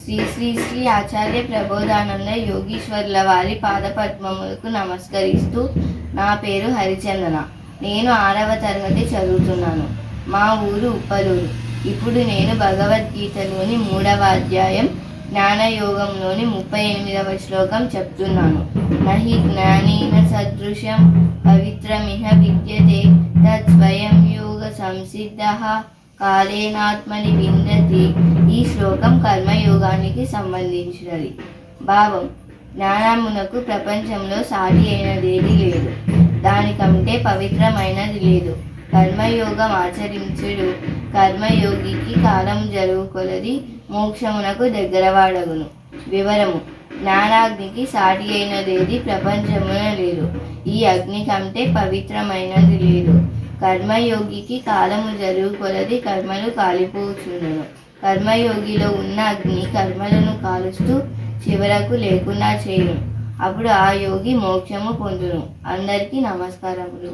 శ్రీ శ్రీ శ్రీ ఆచార్య ప్రబోధానంద యోగీశ్వర్ల వారి పాదపద్మములకు నమస్కరిస్తూ నా పేరు హరిచందన. నేను 6వ తరగతి చదువుతున్నాను. మా ఊరు ఉప్పలూరు. ఇప్పుడు నేను భగవద్గీతలోని 3వ అధ్యాయం జ్ఞానయోగంలోని 38వ శ్లోకం చెప్తున్నాను. నహి జ్ఞానేన సదృశం పవిత్రమిహ విద్యతే తత్స్వయం యోగ సంసిద్ధః కాలేనాత్మని విందతి. ఈ శ్లోకం కర్మయోగానికి సంబంధించినది. భావం: జ్ఞానమునకు ప్రపంచంలో సాటి అయినదేది లేదు, దానికంటే పవిత్రమైనది లేదు. కర్మయోగం ఆచరించుడు కర్మయోగికి కాలము జరుగు కొలది మోక్షమునకు దగ్గరవాడగును. వివరము: జ్ఞానాగ్నికి సాటి అయినదేది ప్రపంచమున లేదు, ఈ అగ్ని కంటే పవిత్రమైనది లేదు. కర్మయోగికి కాలము జరుగు కొలది కర్మలు కాలిపోచుండును. కర్మయోగిలో ఉన్న అగ్ని కర్మలను కాలుస్తూ చివరకు లేకుండా చేయును. అప్పుడు ఆ యోగి మోక్షము పొందును. అందరికీ నమస్కారములు.